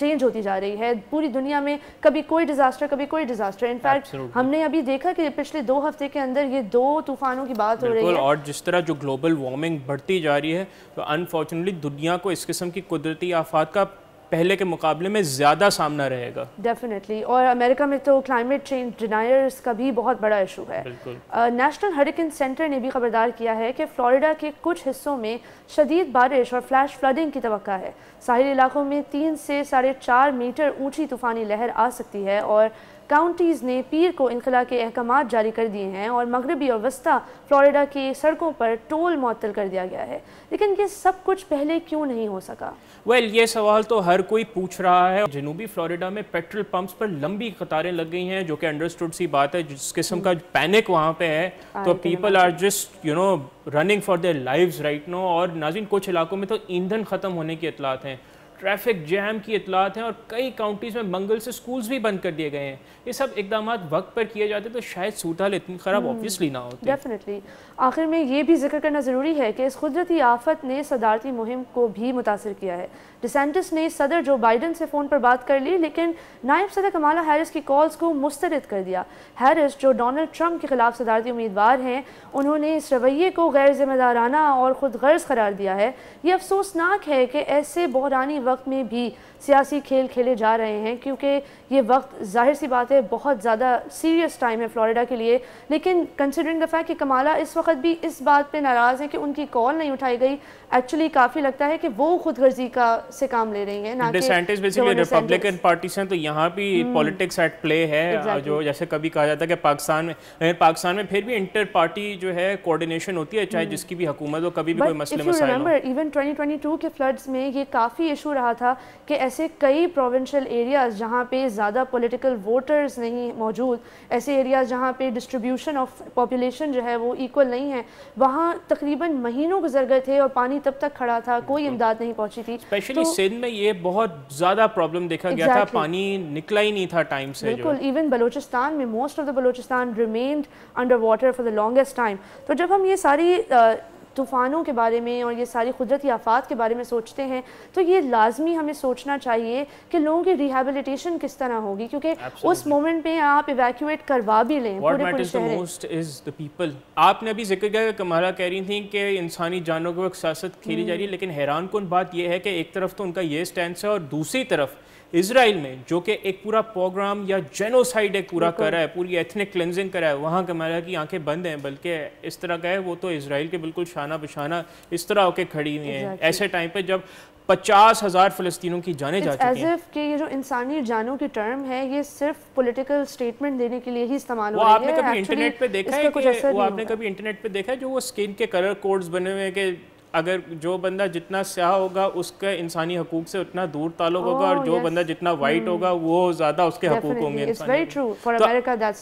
Change ہوتی جا رہی ہے پوری دنیا میں، کبھی کوئی ڈیزاسٹر انفیکٹ ہم نے ابھی دیکھا کہ پچھلے 2 ہفتے کے اندر یہ 2 طوفانوں کی بات ہو رہی ہے. اور جس طرح جو گلوبل وارمنگ بڑھتی جا رہی ہے تو انفارچونیٹلی دنیا کو اس قسم کی قدرتی آفات کا پہلے کے مقابلے میں زیادہ سامنا رہے گا. ڈیفینیٹلی. اور امریکہ میں تو کلائمیٹ چینج ڈینائرز کا بھی بہت بڑا ایشو ہے. نیشنل ہریکین سینٹر نے بھی خبردار کیا ہے کہ فلوریڈا کے کچھ حصوں میں شدید بارش اور فلیش فلڈنگ کی توقع ہے. ساحلی علاقوں میں 3 سے 4.5 میٹر اونچی طوفانی لہر آ سکتی ہے اور کاؤنٹیز نے پیر کو انخلا کے احکامات جاری کر دیے ہیں اور مغربی اور وسطی فلوریڈا کی سڑکوں پر ٹول معطل کر دیا گیا ہے. لیکن یہ سب کچھ پہلے کیوں نہیں ہو سکا؟ یہ سوال تو ہر کوئی پوچھ رہا ہے. جنوبی فلوریڈا میں پیٹرول پمپس پر لمبی قطاریں لگ گئی ہیں جو کہ انڈرسٹوڈ سی بات ہے. جس قسم کا پینک وہاں پہ ہے تو people are just running for their lives right now. اور ناظرین کچھ علاقوں میں تو ایندھن ختم ہونے کی اطلاعات ہیں, ٹریفک جیم کی اطلاعات ہیں اور کئی کاؤنٹیز میں منگل سے سکولز بھی بند کر دیے گئے ہیں. یہ سب اقدامات وقت پر کیے جاتے تو شاید صورتحال اتنی خراب آبویسلی نہ ہوتی. ڈیفینیٹلی. آخر میں یہ بھی ذکر کرنا ضروری ہے کہ اس قدرتی آفت نے صدارتی مہم کو بھی متاثر کیا ہے. ڈیسینٹس نے صدر جو بائیڈن سے فون پر بات کر لی لیکن نائب صدر کمالا ہیرس کی کالز کو مسترد کر دیا. ہیرس جو ڈونلڈ ٹرمپ کے خلاف صدارتی امیدوار ہیں انہوں نے اس رویے کو غیر ذمہ دارانہ اور خود غرض قرار دیا ہے. یہ افسوسناک ہے کہ ایسے بحرانی وقت میں بھی سیاسی کھیل کھیلے جا رہے ہیں کیونکہ یہ وقت ظاہر سی بات ہے بہت زیادہ سیریس ٹائم ہے فلوریڈا کے لیے. لیکن کنسیڈرنگ دا فیکٹ کہ کمالا اس وقت بھی اس بات پہ ناراض ہیں کہ ان کی کال نہیں اٹھائی گئی, ایکچولی کافی لگتا ہے کہ وہ خود غرضی سے کام لے رہی ہیں. ڈیسینٹس بیسیکلی ریپبلکن پارٹی سے تو یہاں بھی پولیٹکس ایٹ پلے ہے. جو جیسے کبھی کہا جاتا ہے کہ پاکستان میں پھر بھی انٹر پارٹی جو ہے کوارڈینیشن ہوتی ہے چاہے جس کی بھی حکومت ہو, کبھی بھی کوئی مسئلے مسائل ہو. ایون 2022 کے فلڈز میں یہ کافی ایشو رہا تھا کہ ایسے کئی پروونشل ایریاز جہاں پہ زیادہ پولیٹیکل ووٹرز نہیں موجود, ایسے ایریاز جہاں پہ ڈسٹریبیوشن آف پاپولیشن جو ہے وہ ایکول نہیں ہے, وہاں تقریباً مہینوں گزر گئے تھے اور پانی تب تک کھڑا تھا, کوئی امداد نہیں پہنچی تھی. اسپیشلی سندھ میں یہ بہت زیادہ پرابلم دیکھا گیا تھا, پانی نکلا ہی نہیں تھا ٹائم سے. بالکل. ایون بلوچستان میں most of the Balochistan remained under water for the longest time. تو جب ہم یہ ساری طوفانوں کے بارے میں اور یہ ساری قدرتی آفات کے بارے میں سوچتے ہیں تو یہ لازمی ہمیں سوچنا چاہیے کہ لوگوں کی ریہیبلیٹیشن کس طرح ہوگی, کیونکہ اس مومنٹ پہ آپ ایویکویٹ کروا بھی لیں پورے شہر. آپ نے ابھی ذکر کیا کہ کمالا کہہ رہی تھیں کہ انسانی جانوں کے وقت سیاست کھیلی جا رہی ہے, لیکن حیران کن بات یہ ہے کہ ایک طرف تو ان کا یہ سٹینس ہے اور دوسری طرف اسرائیل میں جو کہ ایک پورا پروگرام یا جینوسائیڈ ایک پورا کر رہا ہے, پوری ایتھنک کلینزنگ کر رہا ہے, وہاں کمالا کی آنکھیں بند ہیں. بلکہ اس طرح کا ہے وہ تو اسرائیل کے بالکل شانہ بشانہ اس طرح ہو کے کھڑی ہوئی ہیں ایسے ٹائم پہ جب 50,000 فلسطینیوں کی جانیں جا چکی ہیں. کہ یہ جو انسانی جانوں کی ٹرم ہے یہ صرف پولیٹیکل سٹیٹمنٹ دینے کے لیے ہی استعمال ہو رہی ہے. آپ نے کبھی انٹرنیٹ پہ دیکھا ہے کہ وہ آپ نے کبھی انٹرنیٹ پہ دیکھا ہے جو وہ سکن کے کلر کوڈز بنے ہوئے ہیں کہ اگر جو بندہ جتنا سیاہ ہوگا اس کا انسانی حقوق سے اتنا دور تعلق ہوگا اور جو بندہ جتنا وائٹ ہوگا وہ زیادہ اس کے حقوق ہوں گے.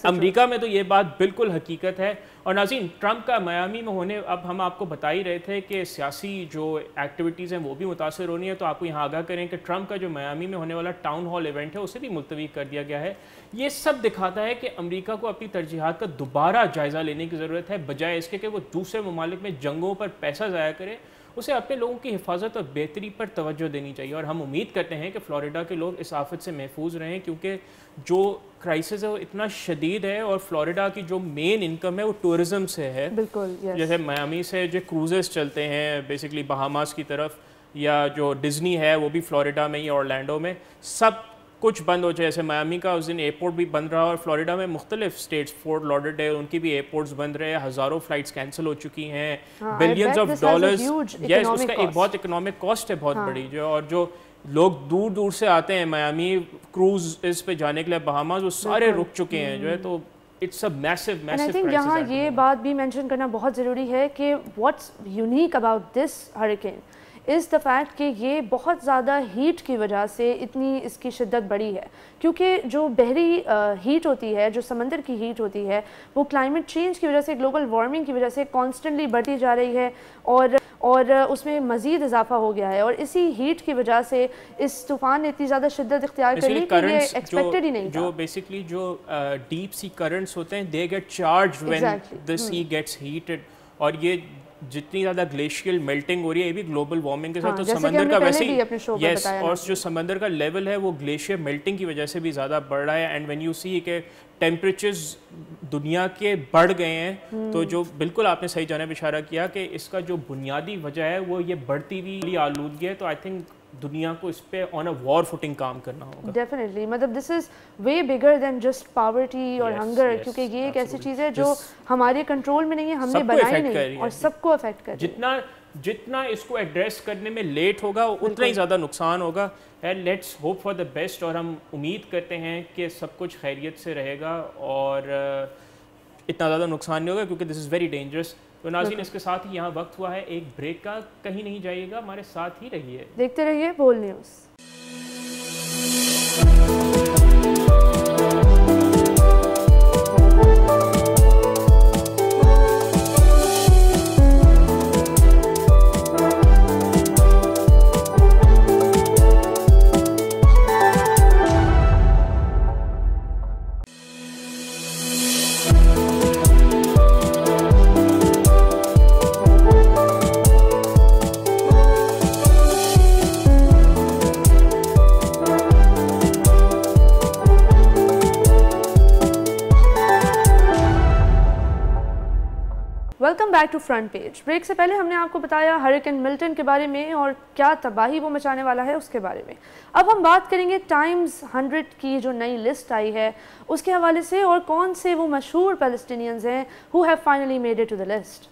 امریکہ میں تو یہ بات بالکل حقیقت ہے. اور ناظرین ٹرمپ کا میامی میں ہونے, اب ہم آپ کو بتا ہی رہے تھے کہ سیاسی جو ایکٹیویٹیز ہیں وہ بھی متاثر ہونی ہے, تو آپ کو یہاں آگاہ کریں کہ ٹرمپ کا جو میامی میں ہونے والا ٹاؤن ہال ایونٹ ہے اسے بھی ملتوی کر دیا گیا ہے. یہ سب دکھاتا ہے کہ امریکہ کو اپنی ترجیحات کا دوبارہ جائزہ لینے کی ضرورت ہے, بجائے اس کے کہ وہ دوسرے ممالک میں جنگوں پر پیسہ ضائع کرے. اسے اپنے لوگوں کی حفاظت اور بہتری پر توجہ دینی چاہیے. اور ہم امید کرتے ہیں کہ فلوریڈا کے لوگ اس آفت سے محفوظ رہیں, کیونکہ جو کرائسس ہے وہ اتنا شدید ہے اور فلوریڈا کی جو مین انکم ہے وہ ٹورزم سے ہے. بالکل. جیسے میامی سے جو کروزز چلتے ہیں بیسکلی بہاماس کی طرف, یا جو ڈزنی ہے وہ بھی فلوریڈا میں ہی, اورلینڈو میں, سب کچھ بند ہو جائے. جیسے میامی کا اس دن ایئرپورٹ بھی بند رہا اور فلوریڈا میں مختلف سٹیٹس, فورٹ لوڈرڈیل, ان کی بھی ایئرپورٹس بند رہے, ہزاروں فلائٹس کینسل ہو چکی ہیں, بلینز آف ڈالرز. یس, اس کا ایک بہت اکنامک کاسٹ ہے بہت بڑی, اور جو لوگ دور دور سے آتے ہیں میامی کروز اس پہ جانے کے لیے بہاماز, وہ سارے رک چکے ہیں جو ہے. تو اٹس اے میسو کرائسس. یہاں یہ بات بھی مینشن کرنا بہت ضروری ہے کہ what's unique about this hurricane is the fact کہ یہ بہت زیادہ ہیٹ کی وجہ سے اتنی اس کی شدت بڑھی ہے, کیونکہ جو بحری ہیٹ ہوتی ہے, جو سمندر کی ہیٹ ہوتی ہے, وہ کلائمیٹ چینج کی وجہ سے, گلوبل وارمنگ کی وجہ سے کانسٹنٹلی بڑھتی جا رہی ہے اور اس میں مزید اضافہ ہو گیا ہے. اور اسی ہیٹ کی وجہ سے اس طوفان نے اتنی زیادہ شدت اختیار کر لی کہ یہ ایکسپیکٹڈ ہی نہیں تھا. جو بیسکلی جو ڈیپ سی کرنٹس ہوتے ہیں, they get charged when the sea gets heated, اور یہ جتنی زیادہ گلیشیل میلٹنگ ہو رہی ہے یہ بھی گلوبل وارمنگ کے ساتھ تو سمندر کا ویسے ہی یس اور جو سمندر کا لیول ہے وہ گلیشیئر میلٹنگ کی وجہ سے بھی زیادہ بڑھ رہا ہے. اینڈ وین یو سی کہ ٹیمپریچرز دنیا کے بڑھ گئے ہیں تو جو بالکل آپ نے صحیح جانب اشارہ کیا کہ اس کا جو بنیادی وجہ ہے وہ یہ بڑھتی ہوئی آلودگی ہے. تو آئی تھنک دنیا کو اس پہ آن اے وار فوٹنگ کام کرنا ہوگا. ڈیفینیٹلی مطلب دس از وے بگر دین جسٹ پاورٹی اور ہنگر, کیونکہ یہ ایک ایسی چیز ہے جو ہمارے کنٹرول میں نہیں ہے, ہم نے بنائی نہیں اور سب کو افیکٹ کر رہی ہے. جتنا اس کو ایڈریس کرنے میں لیٹ ہوگا اتنا ہی زیادہ نقصان ہوگا. And let's hope for the best, اور ہم امید کرتے ہیں کہ سب کچھ خیریت سے رہے گا اور اتنا زیادہ نقصان نہیں ہوگا کیونکہ دس از ویری ڈینجرس. تو ناظرین اس کے ساتھ ہی یہاں وقت ہوا ہے ایک بریک کا, کہیں نہیں جائیے گا, ہمارے ساتھ ہی رہیے, دیکھتے رہیے Bol news. Welcome back to front page. Break سے پہلے ہم نے آپ کو بتایا ہریکین ملٹن کے بارے میں اور کیا تباہی وہ مچانے والا ہے اس کے بارے میں. اب ہم بات کریں گے ٹائمز 100 کی جو نئی لسٹ آئی ہے اس کے حوالے سے, اور کون سے وہ مشہور پیلسٹینینز ہیں who have finally made it to the list.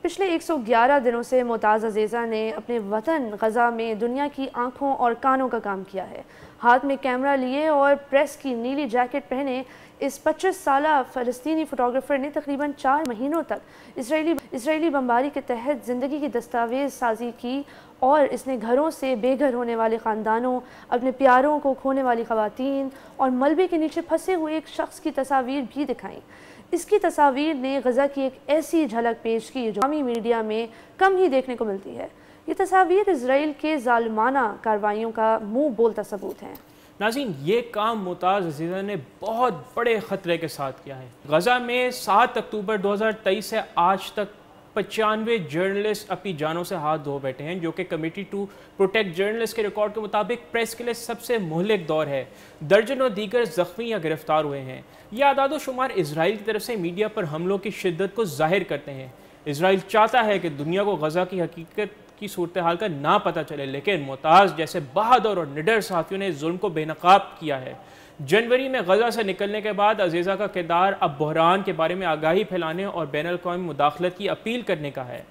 پچھلے 111 دنوں سے ممتاز عزیزہ نے اپنے وطن غزہ میں دنیا کی آنکھوں اور کانوں کا کام کیا ہے. ہاتھ میں کیمرہ لیے اور پریس کی نیلی جیکٹ پہنے اس 25 سالہ فلسطینی فوٹوگرافر نے تقریباً 4 مہینوں تک اسرائیلی بمباری کے تحت زندگی کی دستاویز سازی کی, اور اس نے گھروں سے بے گھر ہونے والے خاندانوں, اپنے پیاروں کو کھونے والی خواتین اور ملبے کے نیچے پھنسے ہوئے ایک شخص کی تصاویر بھی دکھائیں. اس کی تصاویر نے غزہ کی ایک ایسی جھلک پیش کی جو عوامی میڈیا میں کم ہی دیکھنے کو ملتی ہے. یہ تصاویر اسرائیل کے ظالمانہ کارروائیوں کا منہ بولتا ثبوت ہیں. ناظرین یہ کام ممتاز عزیزہ نے بہت بڑے خطرے کے ساتھ کیا ہے. غزہ میں 7 اکتوبر 2023 سے آج تک 95 جرنلسٹ اپنی جانوں سے ہاتھ دھو بیٹھے ہیں, جو کہ کمیٹی ٹو پروٹیکٹ جرنلسٹ کے ریکارڈ کے مطابق پریس کے لیے سب سے مہلک دور ہے. درجنوں دیگر زخمی یا گرفتار ہوئے ہیں. یہ اعداد و شمار اسرائیل کی طرف سے میڈیا پر حملوں کی شدت کو ظاہر کرتے ہیں. اسرائیل چاہتا ہے کہ دنیا کو غزہ کی حقیقت کی صورتحال کا نہ پتہ چلے, لیکن ممتاز جیسے بہادر اور نڈر صحافیوں نے ظلم کو بے نقاب کیا ہے. جنوری میں غزہ سے نکلنے کے بعد عزیزہ کا کردار اب بحران کے بارے میں آگاہی پھیلانے اور بین الاقوامی مداخلت کی اپیل کرنے کا ہے.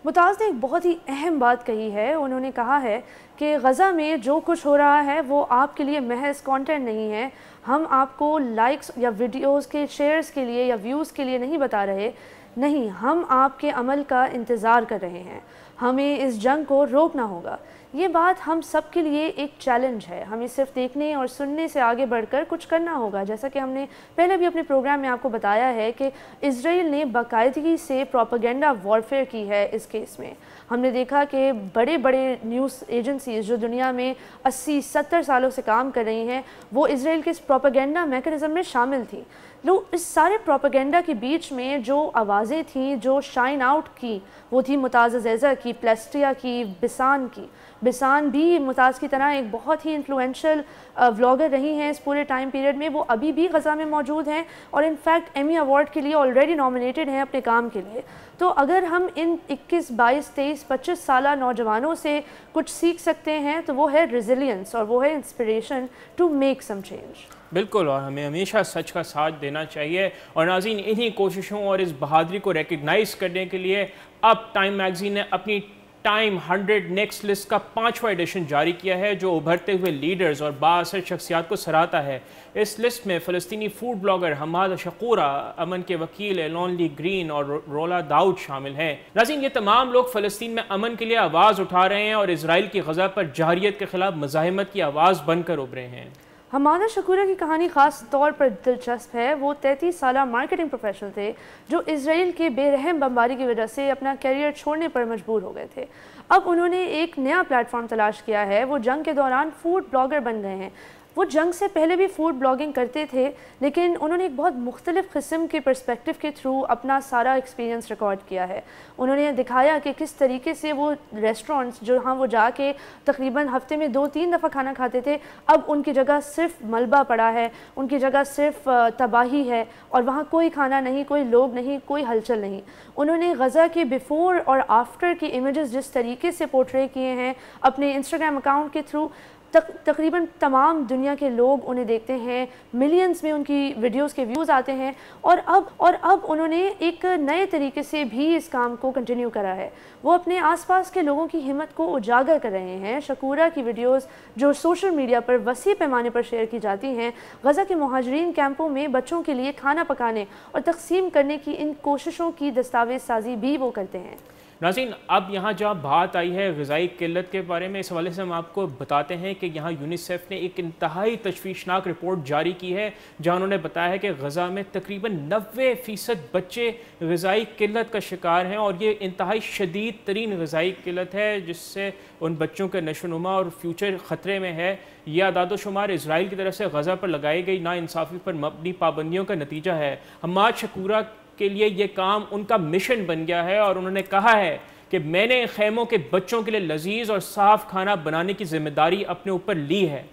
ممتاز نے ایک بہت ہی اہم بات کہی ہے. انہوں نے کہا ہے کہ غزہ میں جو کچھ ہو رہا ہے وہ آپ کے لیے محض کانٹینٹ نہیں ہے. ہم آپ کو لائکس یا ویڈیوز کے شیئرز کے لیے یا ویوز کے لیے نہیں بتا رہے, نہیں, ہم آپ کے عمل کا انتظار کر رہے ہیں. ہمیں اس جنگ کو روکنا ہوگا. یہ بات ہم سب کے لیے ایک چیلنج ہے. ہمیں صرف دیکھنے اور سننے سے آگے بڑھ کر کچھ کرنا ہوگا. جیسا کہ ہم نے پہلے بھی اپنے پروگرام میں آپ کو بتایا ہے کہ اسرائیل نے باقاعدگی سے پروپیگنڈا وارفیئر کی ہے اس کیس میں. ہم نے دیکھا کہ بڑے بڑے نیوز ایجنسیز جو دنیا میں 80-70 سالوں سے کام کر رہی ہیں وہ اسرائیل کے اس پروپیگنڈا میکنزم میں شامل تھیں. اس سارے پروپیگنڈا کے بیچ میں جو آوازیں تھیں جو شائن آؤٹ کی وہ تھی ممتاز عزیزہ کی, پلیسٹیا کی, بسان کی. بسان بھی ممتاز کی طرح ایک بہت ہی انفلوئنشل ولاگر رہی ہیں اس پورے ٹائم پیریڈ میں. وہ ابھی بھی غزہ میں موجود ہیں اور انفیکٹ ایمی ایوارڈ کے لیے آلریڈی نامنیٹڈ ہیں اپنے کام کے لیے. تو اگر ہم ان 21, 22, 23, 25 سالہ نوجوانوں سے کچھ سیکھ سکتے ہیں تو وہ ہے ریزیلینس اور وہ ہے inspiration to make some change. بالکل, اور ہمیں ہمیشہ سچ کا ساتھ دینا چاہیے. اور ناظرین انہی کوششوں اور اس بہادری کو ریکگنائز کرنے کے لیے اب ٹائم میگزین نے اپنی ٹائم 100 نیکسٹ لسٹ کا 5واں ایڈیشن جاری کیا ہے جو ابھرتے ہوئے لیڈرز اور بااثر شخصیات کو سراہتا ہے. اس لسٹ میں فلسطینی فوڈ بلاگر حماد شقورہ, امن کے وکیل ایلون لی گرین اور رولا داؤد شامل ہیں. ناظرین یہ تمام لوگ فلسطین میں امن کے لیے آواز اٹھا رہے ہیں اور اسرائیل کی غزہ پر جارحیت کے خلاف مزاحمت کی آواز بن کر ابھرے ہیں. حماد شقورہ کی کہانی خاص طور پر دلچسپ ہے. وہ 33 سالہ مارکیٹنگ پروفیشنل تھے جو اسرائیل کے بے رحم بمباری کی وجہ سے اپنا کیریئر چھوڑنے پر مجبور ہو گئے تھے. اب انہوں نے ایک نیا پلیٹ فارم تلاش کیا ہے. وہ جنگ کے دوران فوڈ بلاگر بن گئے ہیں. وہ جنگ سے پہلے بھی فوڈ بلاگنگ کرتے تھے، لیکن انہوں نے ایک بہت مختلف قسم کے پرسپیکٹو کے تھرو اپنا سارا ایکسپیرینس ریکارڈ کیا ہے۔ انہوں نے دکھایا کہ کس طریقے سے وہ ریسٹورنٹس جہاں وہ جا کے تقریباً ہفتے میں 2-3 دفعہ کھانا کھاتے تھے، اب ان کی جگہ صرف ملبہ پڑا ہے، ان کی جگہ صرف تباہی ہے، اور وہاں کوئی کھانا نہیں، کوئی لوگ نہیں، کوئی ہلچل نہیں۔ انہوں نے غزہ کے بیفور اور آفٹر کی امیجز جس طریقے سے پورٹرے کیے ہیں اپنے انسٹاگرام اکاؤنٹ کے تھرو، تقریباً تمام دنیا کے لوگ انہیں دیکھتے ہیں، ملینز میں ان کی ویڈیوز کے ویوز آتے ہیں، اور اب انہوں نے ایک نئے طریقے سے بھی اس کام کو کنٹینیو کرا ہے۔ وہ اپنے آس پاس کے لوگوں کی ہمت کو اجاگر کر رہے ہیں۔ شکورہ کی ویڈیوز جو سوشل میڈیا پر وسیع پیمانے پر شیئر کی جاتی ہیں، غزہ کے مہاجرین کیمپوں میں بچوں کے لیے کھانا پکانے اور تقسیم کرنے کی ان کوششوں کی دستاویز سازی بھی وہ کرتے ہیں۔ ناظرین، اب یہاں جہاں بات آئی ہے غذائی قلت کے بارے میں، اس حوالے سے ہم آپ کو بتاتے ہیں کہ یہاں یونیسیف نے ایک انتہائی تشویشناک رپورٹ جاری کی ہے، جہاں انہوں نے بتایا ہے کہ غزہ میں تقریباً 90% بچے غذائی قلت کا شکار ہیں، اور یہ انتہائی شدید ترین غذائی قلت ہے جس سے ان بچوں کا نشو و نما اور فیوچر خطرے میں ہے۔ یہ اعداد و شمار اسرائیل کی طرف سے غزہ پر لگائی گئی ناانصافی پر مبنی پابندیوں کا نتیجہ ہے۔ حماد شکورہ کے لیے یہ کام ان کا مشن بن گیا ہے، اور انہوں نے کہا ہے کہ میں نے خیموں کے بچوں کے لیے لذیذ اور صاف کھانا بنانے کی ذمہ داری اپنے اوپر لی ہے۔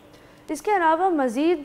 اس کے علاوہ مزید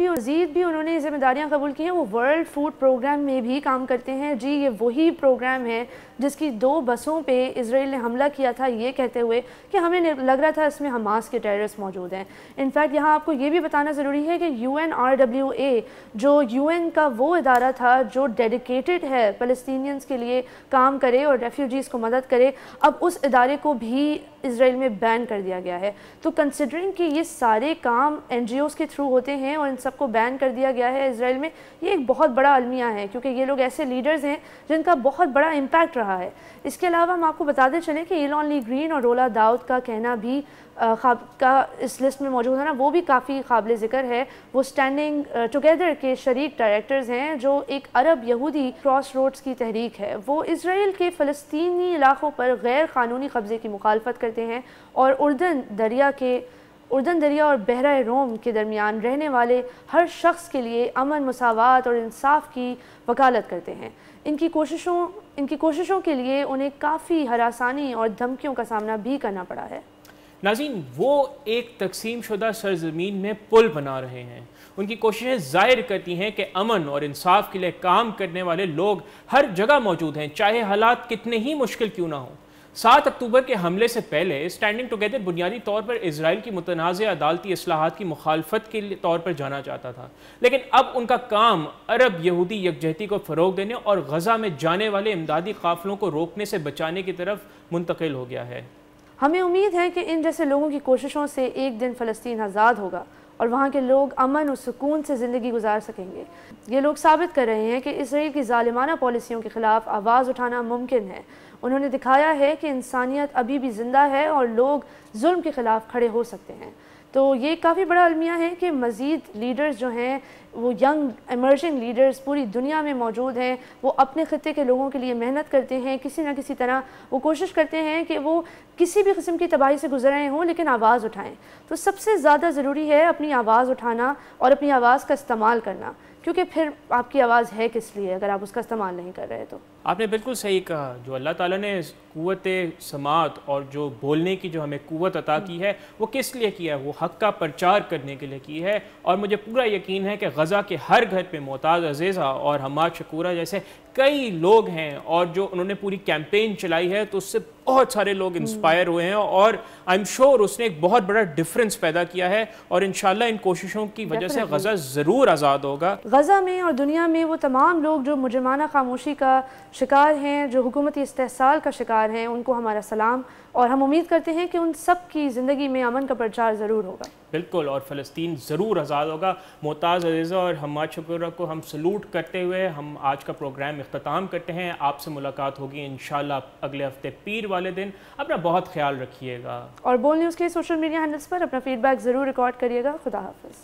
بھی انہوں نے ذمہ داریاں قبول کی ہیں۔ وہ ورلڈ فوڈ پروگرام میں بھی کام کرتے ہیں۔ جی، یہ وہی پروگرام ہے جس کی 2 بسوں پہ اسرائیل نے حملہ کیا تھا، یہ کہتے ہوئے کہ ہمیں لگ رہا تھا اس میں حماس کے ٹیررسٹ موجود ہیں۔ انفیکٹ یہاں آپ کو یہ بھی بتانا ضروری ہے کہ UNRWA جو UN کا وہ ادارہ تھا جو ڈیڈیکیٹڈ ہے فلسطینینز کے لیے کام کرے اور ریفیوجیز کو مدد کرے، اب اس ادارے کو بھی اسرائیل میں بین کر دیا گیا ہے۔ تو کنسیڈرنگ کہ یہ سارے کام NGOs کے تھرو ہوتے ہیں اور ان سب کو بین کر دیا گیا ہے اسرائیل میں، یہ ایک بہت بڑا المیہ ہے، کیونکہ یہ لوگ ایسے لیڈرز ہیں جن کا بہت بڑا امپیکٹ رہا ہے۔ اس کے علاوہ ہم آپ کو بتاتے چلیں کہ ایلان لی گرین اور رولا داؤد کا کہنا بھی کا اس لسٹ میں موجود ہے نا، وہ بھی کافی قابل ذکر ہے۔ وہ اسٹینڈنگ ٹوگیدر کے شریک ڈائریکٹرز ہیں، جو ایک عرب یہودی کراس روڈز کی تحریک ہے۔ وہ اسرائیل کے فلسطینی علاقوں پر غیر قانونی قبضے کی مخالفت کرتے ہیں، اور اردن دریا اور بحیرہ روم کے درمیان رہنے والے ہر شخص کے لیے امن، مساوات اور انصاف کی وکالت کرتے ہیں۔ ان کی کوششوں کے لیے انہیں کافی ہراسانی اور دھمکیوں کا سامنا بھی کرنا پڑا ہے۔ ناظرین، وہ ایک تقسیم شدہ سرزمین میں پل بنا رہے ہیں۔ ان کی کوششیں ظاہر کرتی ہیں کہ امن اور انصاف کے لیے کام کرنے والے لوگ ہر جگہ موجود ہیں، چاہے حالات کتنے ہی مشکل کیوں نہ ہوں۔ 7 اکتوبر کے حملے سے پہلے اسٹینڈنگ ٹوگیدر بنیادی طور پر اسرائیل کی متنازع عدالتی اصلاحات کی مخالفت کے طور پر جانا جاتا تھا، لیکن اب ان کا کام عرب یہودی یکجہتی کو فروغ دینے اور غزہ میں جانے والے امدادی قافلوں کو روکنے سے بچانے کی طرف منتقل ہو گیا ہے۔ ہمیں امید ہے کہ ان جیسے لوگوں کی کوششوں سے ایک دن فلسطین آزاد ہوگا اور وہاں کے لوگ امن و سکون سے زندگی گزار سکیں گے۔ یہ لوگ ثابت کر رہے ہیں کہ اسرائیل کی ظالمانہ پالیسیوں کے خلاف آواز اٹھانا ممکن ہے۔ انہوں نے دکھایا ہے کہ انسانیت ابھی بھی زندہ ہے اور لوگ ظلم کے خلاف کھڑے ہو سکتے ہیں۔ تو یہ کافی بڑا المیہ ہے کہ مزید لیڈرز جو ہیں، وہ ینگ ایمرجنگ لیڈرز پوری دنیا میں موجود ہیں، وہ اپنے خطے کے لوگوں کے لیے محنت کرتے ہیں، کسی نہ کسی طرح وہ کوشش کرتے ہیں کہ وہ کسی بھی قسم کی تباہی سے گزر رہے ہوں لیکن آواز اٹھائیں۔ تو سب سے زیادہ ضروری ہے اپنی آواز اٹھانا اور اپنی آواز کا استعمال کرنا، کیونکہ پھر آپ کی آواز ہے کس لیے اگر آپ اس کا استعمال نہیں کر رہے تو۔ آپ نے بالکل صحیح کہا، جو اللہ تعالیٰ نے قوت سماعت اور جو بولنے کی جو ہمیں قوت عطا کی ہے وہ کس لیے کیا ہے؟ وہ حق کا پرچار کرنے کے لیے کی ہے، اور مجھے پورا یقین ہے کہ غزہ کے ہر گھر پہ معتاز عزیزہ اور حماد شکورہ جیسے کئی لوگ ہیں، اور جو انہوں نے پوری کیمپین چلائی ہے تو اس سے بہت سارے لوگ انسپائر ہوئے ہیں، اور آئی ایم شور اس نے ایک بہت بڑا ڈیفرنس پیدا کیا ہے، اور انشاءاللہ ان کوششوں کی وجہ سے غزہ ضرور آزاد ہوگا۔ غزہ میں اور دنیا میں وہ تمام لوگ جو مجرمانہ خاموشی کا شکار ہیں، جو حکومتی استحصال کا شکار ہیں، ان کو ہمارا سلام، اور ہم امید کرتے ہیں کہ ان سب کی زندگی میں امن کا پرچار ضرور ہوگا۔ بالکل، اور فلسطین ضرور آزاد ہوگا۔ معتاز عزیزہ اور حماد شکورہ کو ہم سلوٹ کرتے ہوئے ہم آج کا پروگرام اختتام کرتے ہیں۔ آپ سے ملاقات ہوگی انشاءاللہ اگلے ہفتے پیر والے دن۔ اپنا بہت خیال رکھیے گا، اور بول نیوز کے سوشل میڈیا ہینڈلز پر اپنا فیڈ بیک ضرور ریکارڈ کریے گا۔ خدا حافظ۔